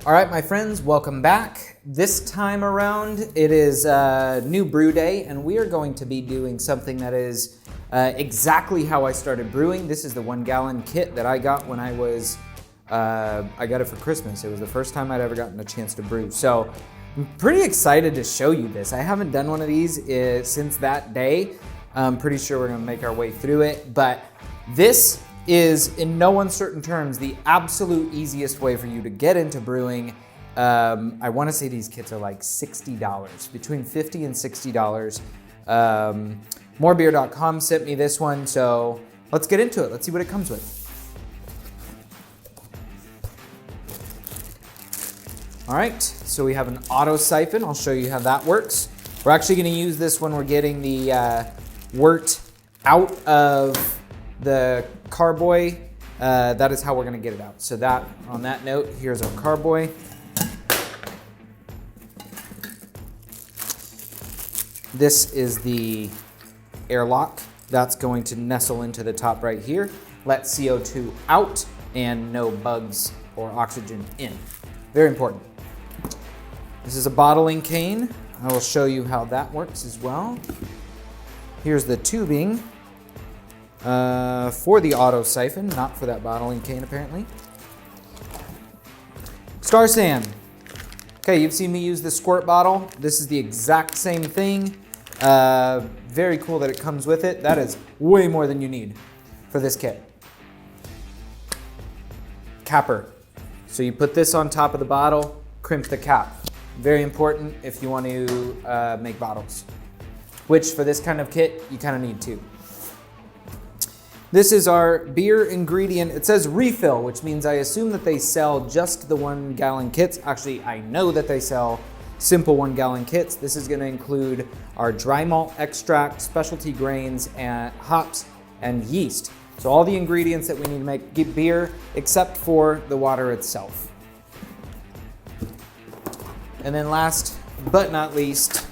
All right, my friends, welcome back. This time around, it is new brew day, and we are going to be doing something that is exactly how I started brewing. This is the 1 gallon kit that I got when I got it for Christmas. It was the first time I'd ever gotten a chance to brew. So I'm pretty excited to show you this. I haven't done one of these since that day. I'm pretty sure we're gonna make our way through it, but this is, in no uncertain terms, the absolute easiest way for you to get into brewing. I wanna say these kits are like $60, between $50 and $60. Morebeer.com sent me this one, so let's get into it. Let's see what it comes with. All right, so we have an auto siphon. I'll show you how that works. We're actually gonna use this when we're getting the wort out of the carboy. That is how we're gonna get it out. So on that note, here's our carboy. This is the airlock. That's going to nestle into the top right here. Let CO2 out and no bugs or oxygen in. Very important. This is a bottling cane. I will show you how that works as well. Here's the tubing for the auto siphon, not for that bottling cane apparently. Star sand. Okay, you've seen me use the squirt bottle. This is the exact same thing. Very cool that it comes with it. That is way more than you need for this kit. Capper. So you put this on top of the bottle, crimp the cap. Very important if you want to make bottles, which for this kind of kit, you kind of need to. This is our beer ingredient. It says refill, which means I assume that they sell just the 1 gallon kits. Actually, I know that they sell simple 1 gallon kits. This is gonna include our dry malt extract, specialty grains, and hops, and yeast. So all the ingredients that we need to make beer, except for the water itself. And then last but not least,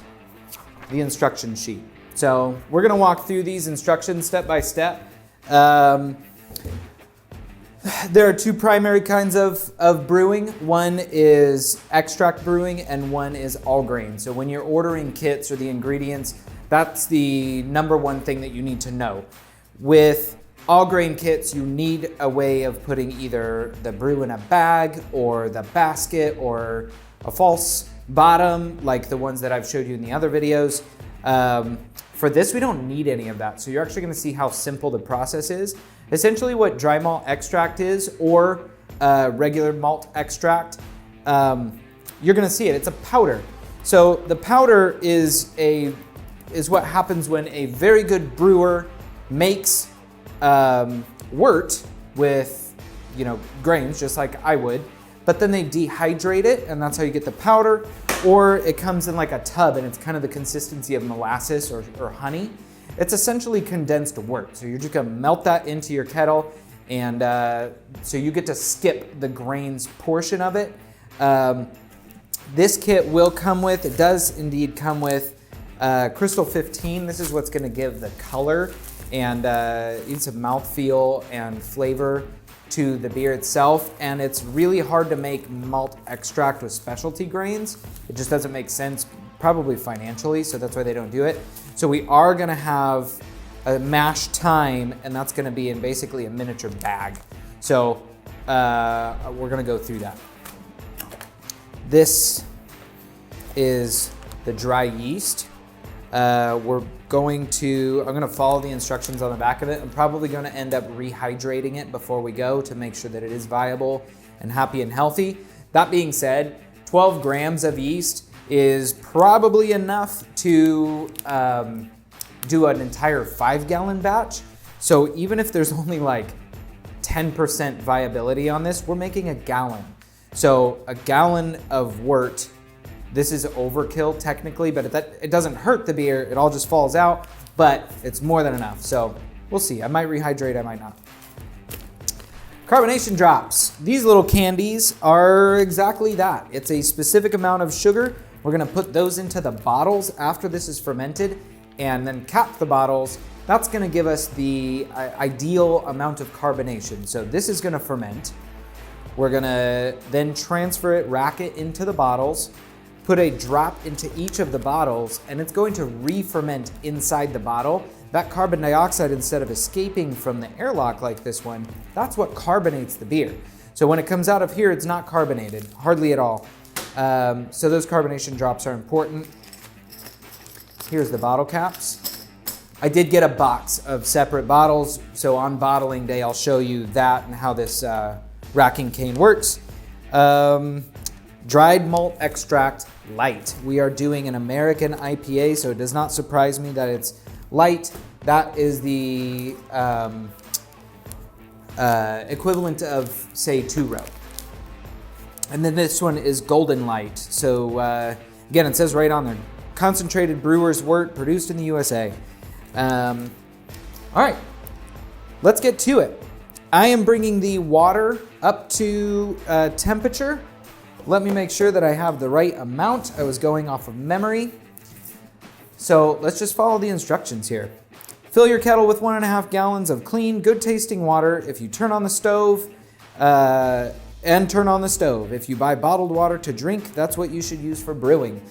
the instruction sheet. So we're gonna walk through these instructions step by step. There are 2 primary kinds of brewing. One is extract brewing and one is all grain. So when you're ordering kits or the ingredients, that's the #1 thing that you need to know. With all grain kits, you need a way of putting either the brew in a bag or the basket or a false bottom like the ones that I've showed you in the other videos. For this, we don't need any of that. So you're actually gonna see how simple the process is. Essentially what dry malt extract is, or regular malt extract, you're gonna see it, it's a powder. So the powder is what happens when a very good brewer makes wort with grains, just like I would, but then they dehydrate it, and that's how you get the powder. Or it comes in like a tub and it's kind of the consistency of molasses or honey. It's essentially condensed wort. So you're just gonna melt that into your kettle, and so you get to skip the grains portion of it. This kit will come with, it does indeed come with Crystal 15. This is what's gonna give the color and some mouthfeel and flavor to the beer itself, and it's really hard to make malt extract with specialty grains. It just doesn't make sense, probably financially, so that's why they don't do it. So we are gonna have a mash time, and that's gonna be in basically a miniature bag. So we're gonna go through that. This is the dry yeast. I'm gonna follow the instructions on the back of it. I'm probably gonna end up rehydrating it before we go to make sure that it is viable and happy and healthy. That being said, 12 grams of yeast is probably enough to do an entire 5 gallon batch. So even if there's only like 10% viability on this, we're making a gallon. So a gallon of wort. This is overkill technically, but it doesn't hurt the beer. It all just falls out, but it's more than enough. So we'll see. I might rehydrate, I might not. Carbonation drops. These little candies are exactly that. It's a specific amount of sugar. We're gonna put those into the bottles after this is fermented and then cap the bottles. That's gonna give us the ideal amount of carbonation. So this is gonna ferment. We're gonna then transfer it, rack it into the bottles, put a drop into each of the bottles, and it's going to re-ferment inside the bottle. That carbon dioxide, instead of escaping from the airlock like this one, that's what carbonates the beer. So when it comes out of here, it's not carbonated, hardly at all. So those carbonation drops are important. Here's the bottle caps. I did get a box of separate bottles, so on bottling day, I'll show you that and how this racking cane works. Dried malt extract light. We are doing an American IPA, so it does not surprise me that it's light. That is the equivalent of, say, 2-row. And then this one is golden light. So again, it says right on there, concentrated brewer's wort, produced in the USA. All right, let's get to it. I am bringing the water up to temperature. Let me make sure that I have the right amount. I was going off of memory. So let's just follow the instructions here. Fill your kettle with 1.5 gallons of clean, good tasting water. If you turn on the stove, turn on the stove. If you buy bottled water to drink, that's what you should use for brewing.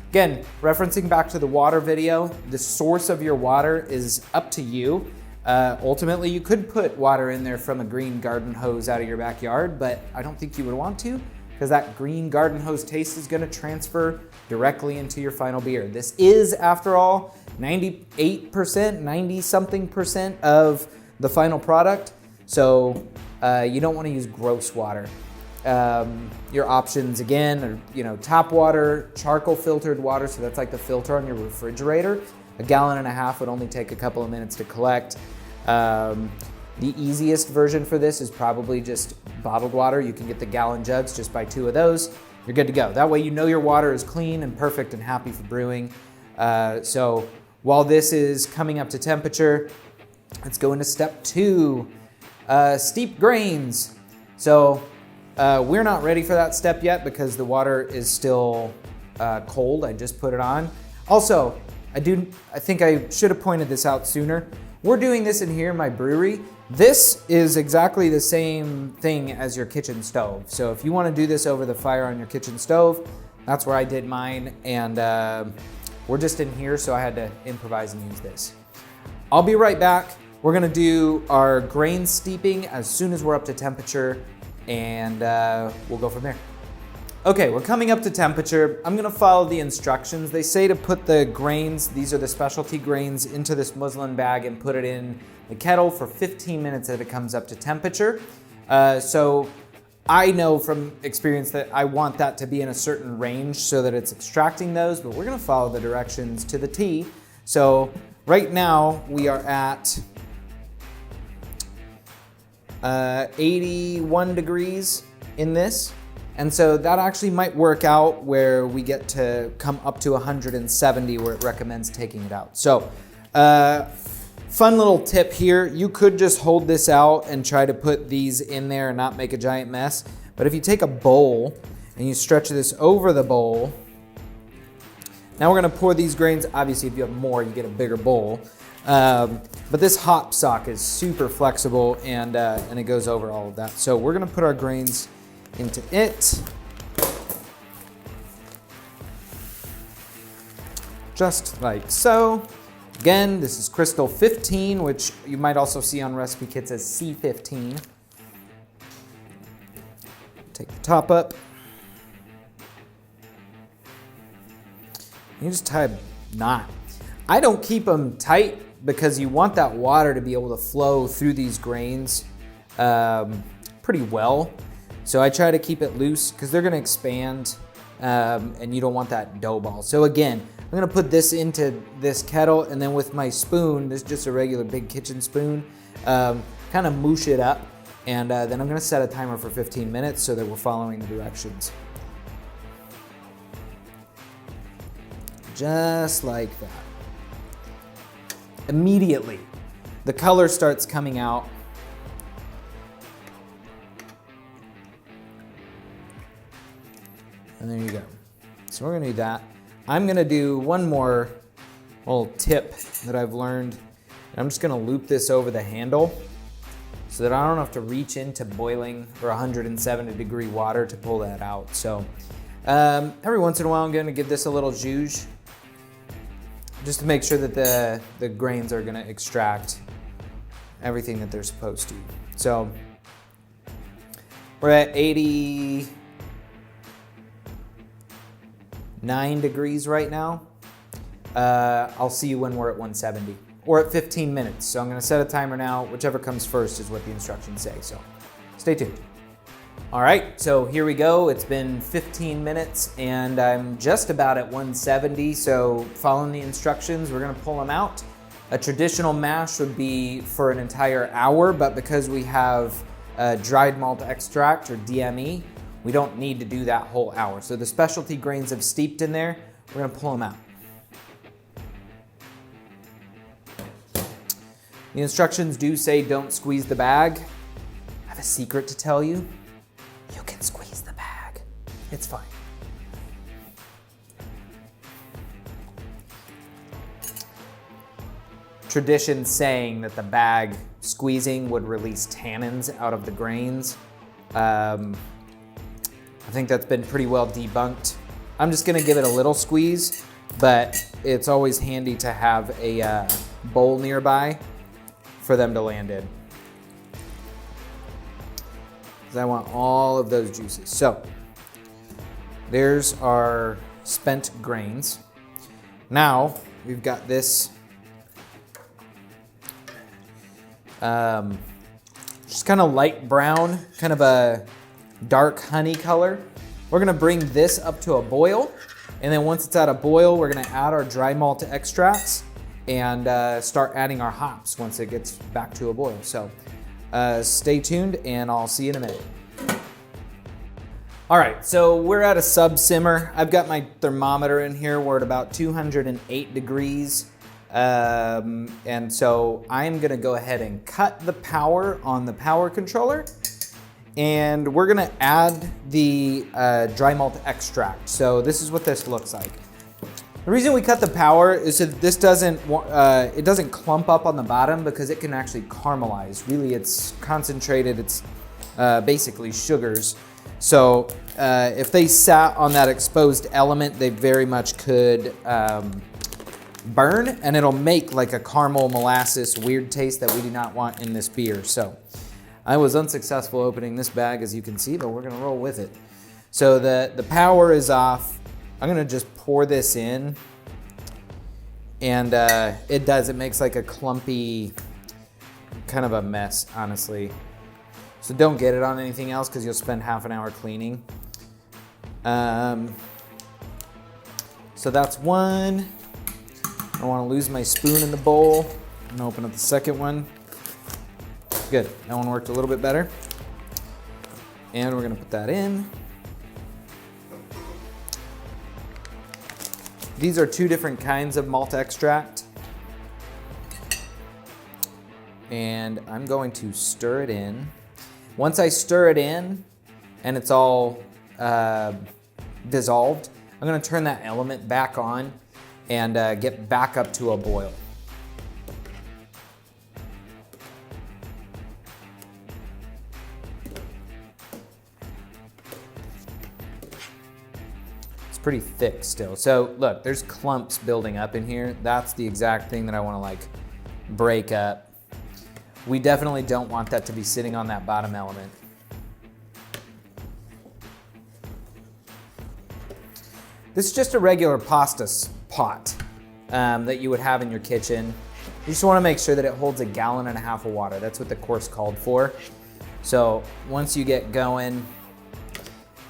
Again, referencing back to the water video, the source of your water is up to you. Ultimately, you could put water in there from a green garden hose out of your backyard, but I don't think you would want to, because that green garden hose taste is gonna transfer directly into your final beer. This is, after all, 98%, 90-something% of the final product, so you don't wanna use gross water. Your options, again, are tap water, charcoal filtered water, so that's like the filter on your refrigerator. 1.5 gallons would only take a couple of minutes to collect. The easiest version for this is probably just bottled water. You can get the gallon jugs, just buy 2 of those. You're good to go. That way you know your water is clean and perfect and happy for brewing. So while this is coming up to temperature, let's go into step 2, steep grains. So we're not ready for that step yet because the water is still cold. I just put it on. Also, I think I should have pointed this out sooner. We're doing this in here in my brewery. This is exactly the same thing as your kitchen stove. So if you want to do this over the fire on your kitchen stove, that's where I did mine. And we're just in here, so I had to improvise and use this. I'll be right back. We're gonna do our grain steeping as soon as we're up to temperature, and we'll go from there. Okay, we're coming up to temperature. I'm gonna follow the instructions. They say to put the grains, these are the specialty grains, into this muslin bag and put it in the kettle for 15 minutes as it comes up to temperature. So I know from experience that I want that to be in a certain range so that it's extracting those, but we're gonna follow the directions to the T. So right now we are at 81 degrees in this. And so that actually might work out where we get to come up to 170 where it recommends taking it out. So fun little tip here. You could just hold this out and try to put these in there and not make a giant mess. But if you take a bowl and you stretch this over the bowl, now we're gonna pour these grains. Obviously, if you have more, you get a bigger bowl. But this hop sock is super flexible and it goes over all of that. So we're gonna put our grains into it. Just like so. Again, this is Crystal 15, which you might also see on recipe kits as C15. Take the top up. You just tie a knot. I don't keep them tight because you want that water to be able to flow through these grains pretty well. So I try to keep it loose because they're gonna expand and you don't want that dough ball. So again, I'm gonna put this into this kettle and then with my spoon, this is just a regular big kitchen spoon, kind of moosh it up. And then I'm gonna set a timer for 15 minutes so that we're following the directions. Just like that. Immediately, the color starts coming out. And there you go. So we're gonna do that. I'm gonna do one more little tip that I've learned. I'm just gonna loop this over the handle so that I don't have to reach into boiling or 170 degree water to pull that out. So every once in a while I'm gonna give this a little zhuzh just to make sure that the grains are gonna extract everything that they're supposed to. So we're at 89 degrees right now. I'll see you when we're at 170 or at 15 minutes. So I'm gonna set a timer now. Whichever comes first is what the instructions say. So stay tuned. All right, so here we go. It's been 15 minutes and I'm just about at 170. So following the instructions, we're gonna pull them out. A traditional mash would be for an entire hour, but because we have dried malt extract or DME, we don't need to do that whole hour. So the specialty grains have steeped in there. We're gonna pull them out. The instructions do say don't squeeze the bag. I have a secret to tell you. You can squeeze the bag. It's fine. Tradition saying that the bag squeezing would release tannins out of the grains. I think that's been pretty well debunked. I'm just gonna give it a little squeeze, but it's always handy to have a bowl nearby for them to land in. Because I want all of those juices. So there's our spent grains. Now we've got this just kind of light brown, kind of a dark honey color. We're gonna bring this up to a boil, and then once it's at a boil, we're gonna add our dry malt extracts and start adding our hops once it gets back to a boil. So stay tuned and I'll see you in a minute. All right, so we're at a sub simmer. I've got my thermometer in here. We're at about 208 degrees. And so I'm gonna go ahead and cut the power on the power controller, and we're gonna add the dry malt extract. So this is what this looks like. The reason we cut the power is so that this doesn't clump up on the bottom, because it can actually caramelize. Really, it's concentrated, it's basically sugars. So if they sat on that exposed element, they very much could burn, and it'll make like a caramel molasses weird taste that we do not want in this beer. So I was unsuccessful opening this bag, as you can see, but we're gonna roll with it. So the power is off. I'm gonna just pour this in, and it makes like a clumpy, kind of a mess, honestly. So don't get it on anything else, because you'll spend half an hour cleaning. So that's one. I don't want to lose my spoon in the bowl. I'm gonna open up the second one. Good, that one worked a little bit better. And we're gonna put that in. These are two different kinds of malt extract. And I'm going to stir it in. Once I stir it in and it's all dissolved, I'm gonna turn that element back on and get back up to a boil. It's pretty thick still. So look, there's clumps building up in here. That's the exact thing that I wanna like break up. We definitely don't want that to be sitting on that bottom element. This is just a regular pasta pot that you would have in your kitchen. You just wanna make sure that it holds 1.5 gallons of water. That's what the course called for. So once you get going,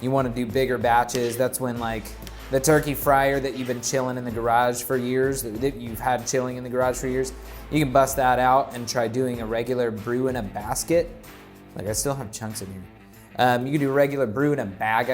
you wanna do bigger batches. That's when like the turkey fryer that you've been chilling in the garage for years, that you've had chilling in the garage for years, you can bust that out and try doing a regular brew in a basket. Like I still have chunks in here. You can do a regular brew in a bag,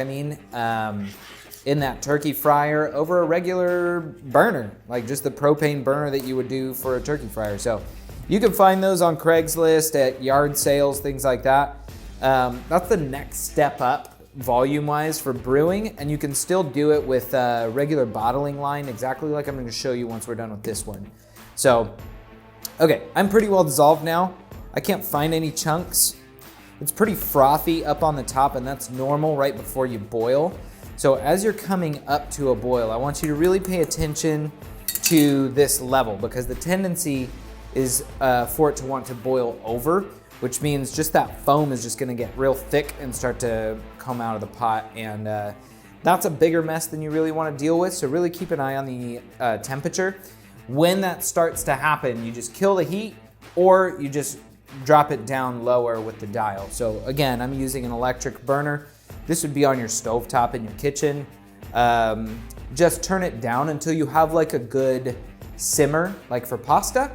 in that turkey fryer over a regular burner, like just the propane burner that you would do for a turkey fryer. So you can find those on Craigslist, at yard sales, things like that. That's the next step up volume-wise for brewing, and you can still do it with a regular bottling line, exactly like I'm gonna show you once we're done with this one. So, okay, I'm pretty well dissolved now. I can't find any chunks. It's pretty frothy up on the top, and that's normal right before you boil. So as you're coming up to a boil, I want you to really pay attention to this level, because the tendency is for it to want to boil over, which means just that foam is just gonna get real thick and start to come out of the pot, and that's a bigger mess than you really wanna deal with, so really keep an eye on the temperature. When that starts to happen, you just kill the heat, or you just drop it down lower with the dial. So again, I'm using an electric burner. This would be on your stovetop in your kitchen. Just turn it down until you have like a good simmer, like for pasta,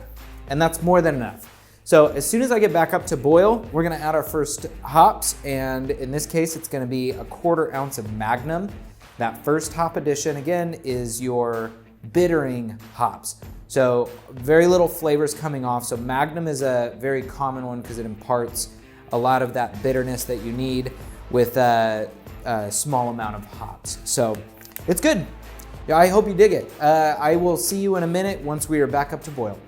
and that's more than enough. So as soon as I get back up to boil, we're gonna add our first hops, and in this case, it's gonna be a 1/4 ounce of Magnum. That first hop addition, again, is your bittering hops. So very little flavors coming off. So Magnum is a very common one because it imparts a lot of that bitterness that you need with a small amount of hops. So it's good. Yeah, I hope you dig it. I will see you in a minute once we are back up to boil.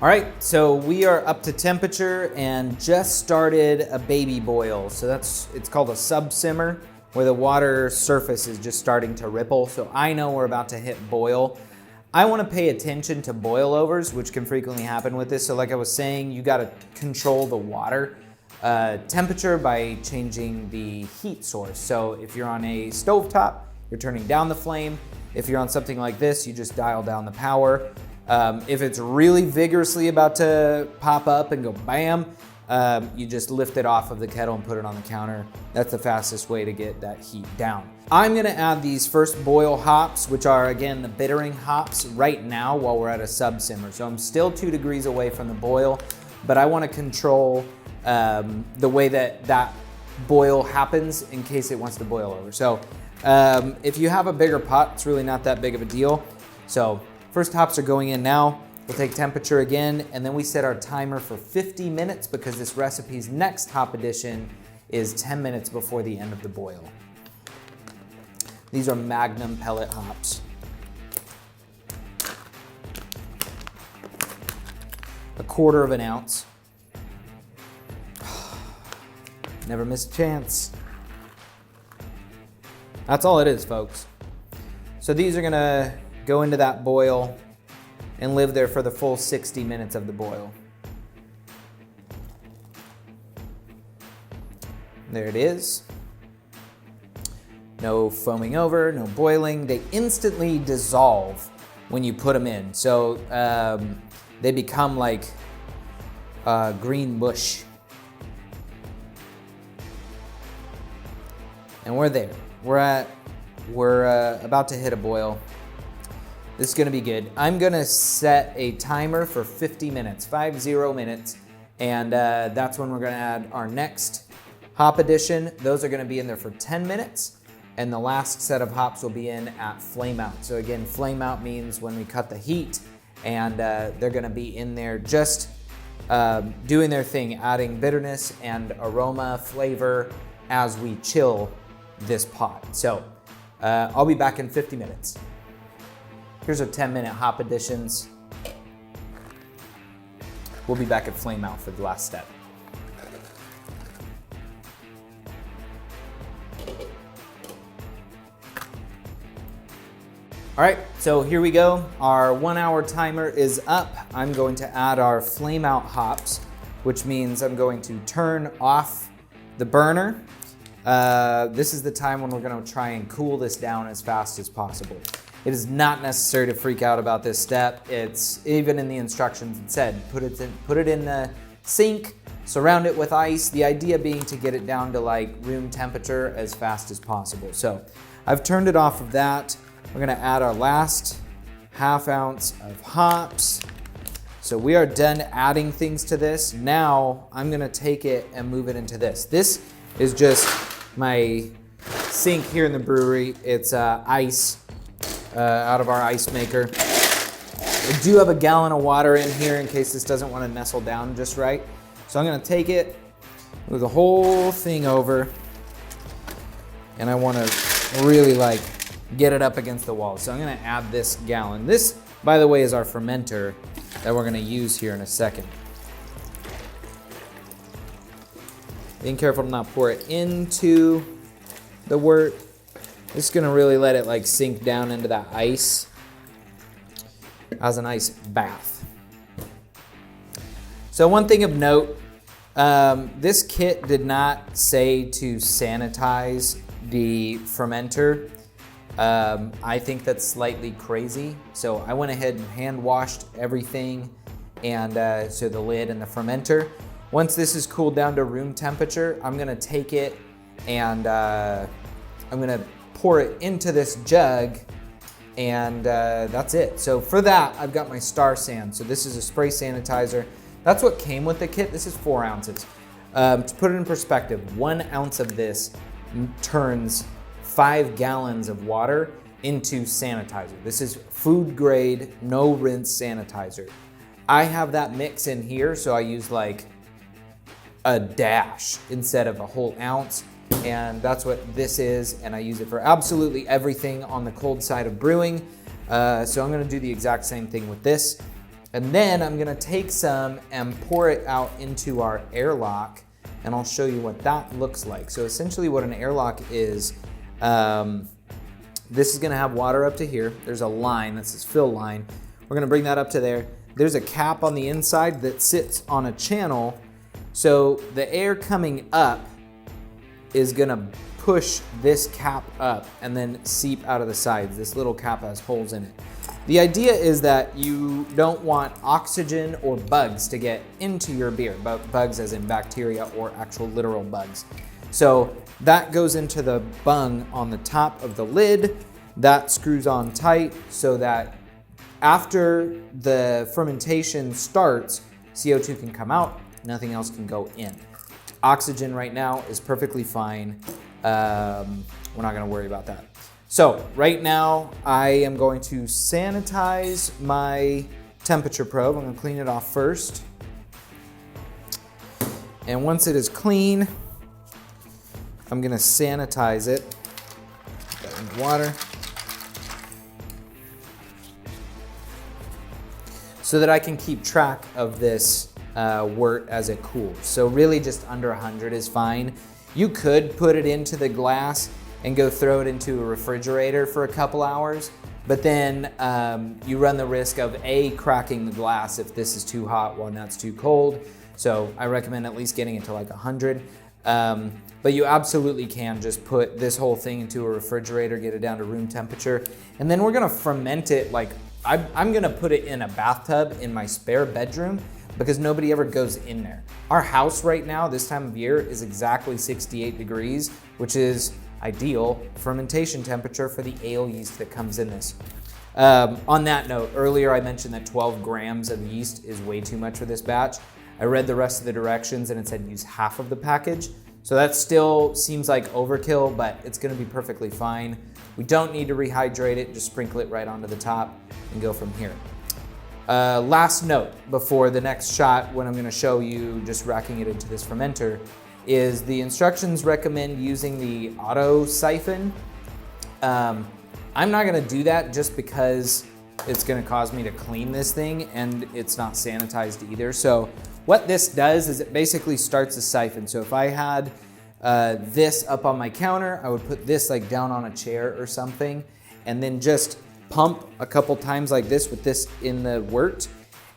All right, so we are up to temperature and just started a baby boil. So it's called a sub simmer, where the water surface is just starting to ripple. So I know we're about to hit boil. I wanna pay attention to boilovers, which can frequently happen with this. So like I was saying, you gotta control the water temperature by changing the heat source. So if you're on a stovetop, you're turning down the flame. If you're on something like this, you just dial down the power. If it's really vigorously about to pop up and go bam, you just lift it off of the kettle and put it on the counter. That's the fastest way to get that heat down. I'm gonna add these first boil hops, which are again the bittering hops, right now while we're at a sub simmer. So I'm still 2 degrees away from the boil, but I wanna control the way that boil happens in case it wants to boil over. So if you have a bigger pot, it's really not that big of a deal. So first hops are going in now. We'll take temperature again, and then we set our timer for 50 minutes because this recipe's next hop addition is 10 minutes before the end of the boil. These are Magnum pellet hops. A 1/4 ounce. Never miss a chance. That's all it is, folks. So these are gonna go into that boil and live there for the full 60 minutes of the boil. There it is. No foaming over, no boiling. They instantly dissolve when you put them in. So they become like green mush. And we're there. We're about to hit a boil. This is gonna be good. I'm gonna set a timer for 50 minutes, 50 minutes, and that's when we're gonna add our next hop addition. Those are gonna be in there for 10 minutes, and the last set of hops will be in at flame out. So again, flame out means when we cut the heat, and they're gonna be in there just doing their thing, adding bitterness and aroma, flavor as we chill this pot. So I'll be back in 50 minutes. Here's our 10-minute hop additions. We'll be back at flame out for the last step. All right, so here we go. Our 1-hour timer is up. I'm going to add our flame out hops, which means I'm going to turn off the burner. This is the time when we're gonna try and cool this down as fast as possible. It is not necessary to freak out about this step. It's even in the instructions it said, put it in the sink, surround it with ice. The idea being to get it down to like room temperature as fast as possible. So I've turned it off of that. We're gonna add our last 1/2 ounce of hops. So we are done adding things to this. Now I'm gonna take it and move it into this. This is just my sink here in the brewery. It's ice. Out of our ice maker. We do have a gallon of water in here in case this doesn't want to nestle down just right. So I'm going to take it, move the whole thing over, and I want to really like get it up against the wall. So I'm going to add this gallon. This, by the way, is our fermenter that we're going to use here in a second. Being careful to not pour it into the wort. This is gonna really let it like sink down into that ice as an ice bath. So one thing of note, this kit did not say to sanitize the fermenter. I think that's slightly crazy. So I went ahead and hand washed everything, and so the lid and the fermenter. Once this is cooled down to room temperature, I'm gonna take it and I'm gonna pour it into this jug, and that's it. So for that, I've got my Star San. So this is a spray sanitizer. That's what came with the kit. This is 4 ounces. To put it in perspective, 1 ounce of this turns 5 gallons of water into sanitizer. This is food grade, no rinse sanitizer. I have that mix in here, so I use like a dash instead of a whole ounce. And that's what this is, and I use it for absolutely everything on the cold side of brewing. So I'm gonna do the exact same thing with this. And then I'm gonna take some and pour it out into our airlock, and I'll show you what that looks like. So essentially what an airlock is, this is gonna have water up to here. There's a line, that's this fill line. We're gonna bring that up to there. There's a cap on the inside that sits on a channel. So the air coming up is gonna push this cap up and then seep out of the sides. This little cap has holes in it. The idea is that you don't want oxygen or bugs to get into your beer, bugs as in bacteria or actual literal bugs. So that goes into the bung on the top of the lid. That screws on tight so that after the fermentation starts, CO2 can come out, nothing else can go in. Oxygen right now is perfectly fine. We're not gonna worry about that. So right now I am going to sanitize my temperature probe. I'm gonna clean it off first. And once it is clean, I'm gonna sanitize it. Put that in water. So that I can keep track of this wort as it cools. So really just under 100 is fine. You could put it into the glass and go throw it into a refrigerator for a couple hours, but then you run the risk of A, cracking the glass if this is too hot while that's too cold. So I recommend at least getting it to like 100. But you absolutely can just put this whole thing into a refrigerator, get it down to room temperature, and then we're gonna ferment it like, I'm gonna put it in a bathtub in my spare bedroom because nobody ever goes in there. Our house right now, this time of year, is exactly 68 degrees, which is ideal fermentation temperature for the ale yeast that comes in this. On that note, earlier I mentioned that 12 grams of yeast is way too much for this batch. I read the rest of the directions and it said use half of the package. So that still seems like overkill, but it's gonna be perfectly fine. We don't need to rehydrate it, just sprinkle it right onto the top and go from here. Last note before the next shot, when I'm gonna show you just racking it into this fermenter, is the instructions recommend using the auto siphon. I'm not gonna do that just because it's gonna cause me to clean this thing and it's not sanitized either. So what this does is it basically starts a siphon. So if I had this up on my counter, I would put this like down on a chair or something and then just pump a couple times like this with this in the wort,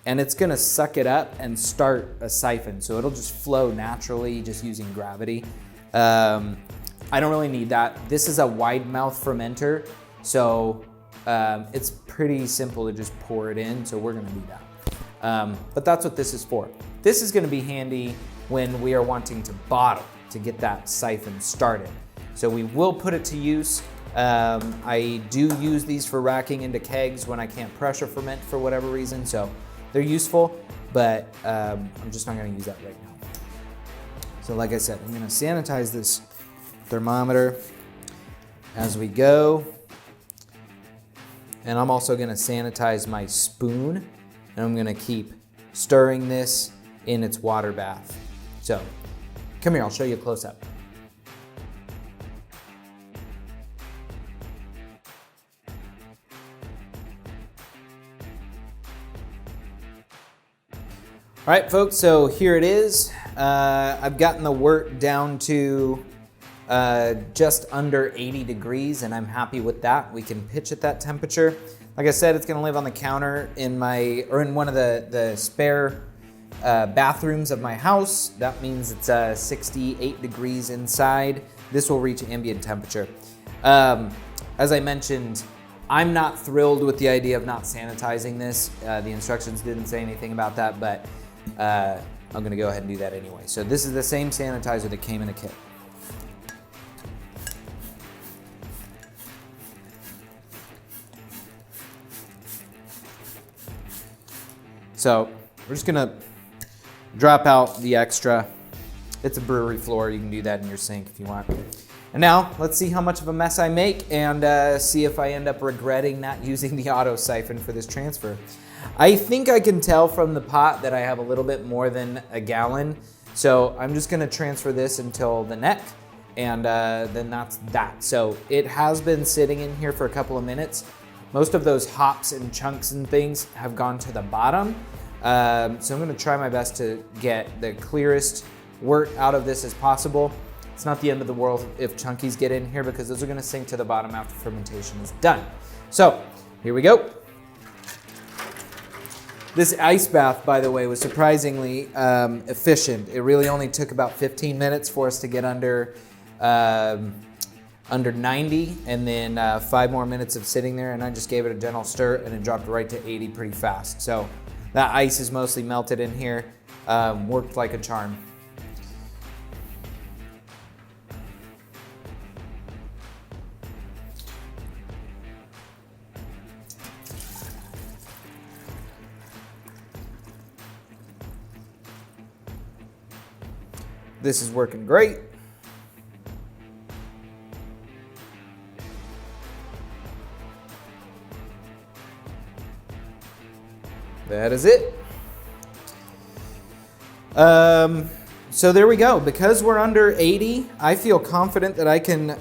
and it's gonna suck it up and start a siphon. So it'll just flow naturally just using gravity. I don't really need that. This is a wide mouth fermenter, so it's pretty simple to just pour it in, so we're gonna do that. But that's what this is for. This is gonna be handy when we are wanting to bottle to get that siphon started. So we will put it to use. I do use these for racking into kegs when I can't pressure ferment for whatever reason, so they're useful, but I'm just not gonna use that right now. So like I said, I'm gonna sanitize this thermometer as we go. And I'm also gonna sanitize my spoon, and I'm gonna keep stirring this in its water bath. So come here, I'll show you a close up. All right, folks, so here it is. I've gotten the wort down to just under 80 degrees, and I'm happy with that. We can pitch at that temperature. Like I said, it's gonna live on the counter in one of the spare bathrooms of my house. That means it's 68 degrees inside. This will reach ambient temperature. As I mentioned, I'm not thrilled with the idea of not sanitizing this. The instructions didn't say anything about that, but I'm gonna go ahead and do that anyway. So this is the same sanitizer that came in the kit. So we're just gonna drop out the extra. It's a brewery floor. You can do that in your sink if you want. And now let's see how much of a mess I make and see if I end up regretting not using the auto siphon for this transfer. I think I can tell from the pot that I have a little bit more than a gallon. So I'm just gonna transfer this until the neck, and then that's that. So it has been sitting in here for a couple of minutes. Most of those hops and chunks and things have gone to the bottom. So I'm gonna try my best to get the clearest wort out of this as possible. It's not the end of the world if chunkies get in here, because those are gonna sink to the bottom after fermentation is done. So here we go. This ice bath, by the way, was surprisingly efficient. It really only took about 15 minutes for us to get under 90, and then 5 more minutes of sitting there, and I just gave it a gentle stir and it dropped right to 80 pretty fast. So that ice is mostly melted in here, worked like a charm. This is working great. That is it. So there we go. Because we're under 80, I feel confident that I can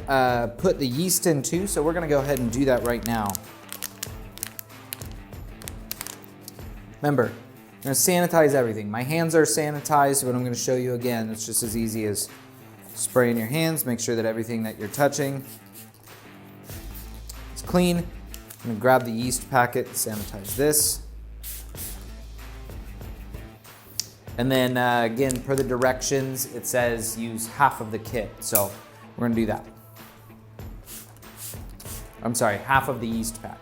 put the yeast in too. So we're gonna go ahead and do that right now. Remember, I'm gonna sanitize everything. My hands are sanitized, but I'm gonna show you again. It's just as easy as spraying your hands. Make sure that everything that you're touching is clean. I'm gonna grab the yeast packet, sanitize this. And then again, per the directions, it says use half of the kit. So we're gonna do that. I'm sorry, half of the yeast pack.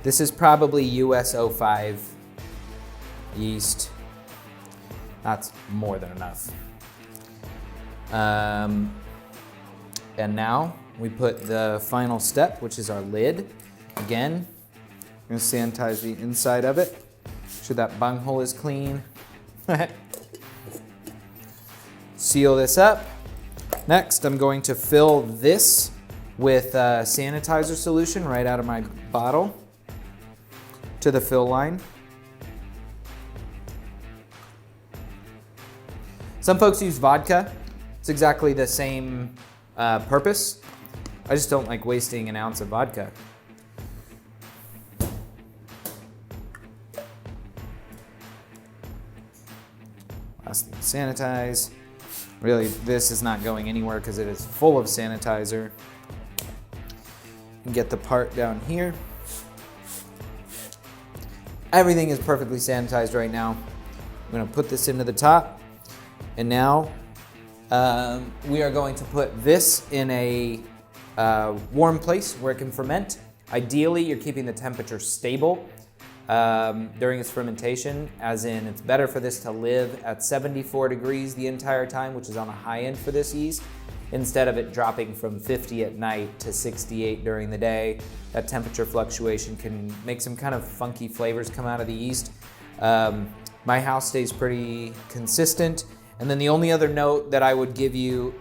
This is probably US 05 yeast. That's more than enough. And now we put the final step, which is our lid. Again, I'm gonna sanitize the inside of it. Make sure that bunghole is clean. Seal this up. Next, I'm going to fill this with sanitizer solution right out of my bottle to the fill line. Some folks use vodka. It's exactly the same purpose. I just don't like wasting an ounce of vodka. Last thing, sanitize. Really, this is not going anywhere because it is full of sanitizer. And get the part down here. Everything is perfectly sanitized right now. I'm gonna put this into the top, and now we are going to put this in a warm place where it can ferment. Ideally, you're keeping the temperature stable during its fermentation, as in it's better for this to live at 74 degrees the entire time, which is on the high end for this yeast, instead of it dropping from 50 at night to 68 during the day. That temperature fluctuation can make some kind of funky flavors come out of the yeast. My house stays pretty consistent. And then the only other note that I would give you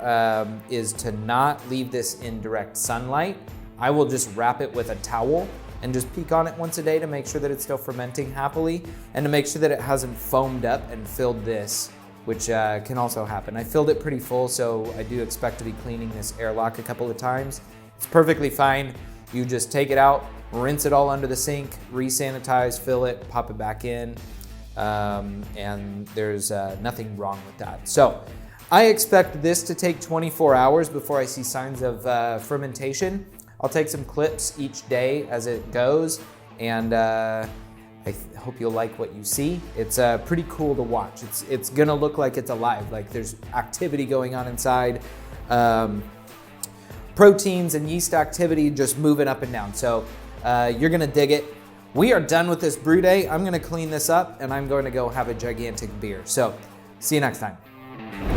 is to not leave this in direct sunlight. I will just wrap it with a towel and just peek on it once a day to make sure that it's still fermenting happily, and to make sure that it hasn't foamed up and filled this, which can also happen. I filled it pretty full, so I do expect to be cleaning this airlock a couple of times. It's perfectly fine. You just take it out, rinse it all under the sink, re-sanitize, fill it, pop it back in, and there's nothing wrong with that. So I expect this to take 24 hours before I see signs of fermentation. I'll take some clips each day as it goes, and I hope you'll like what you see. It's pretty cool to watch. It's gonna look like it's alive, like there's activity going on inside. Proteins and yeast activity just moving up and down. So you're gonna dig it. We are done with this brew day. I'm gonna clean this up and I'm going to go have a gigantic beer. So see you next time.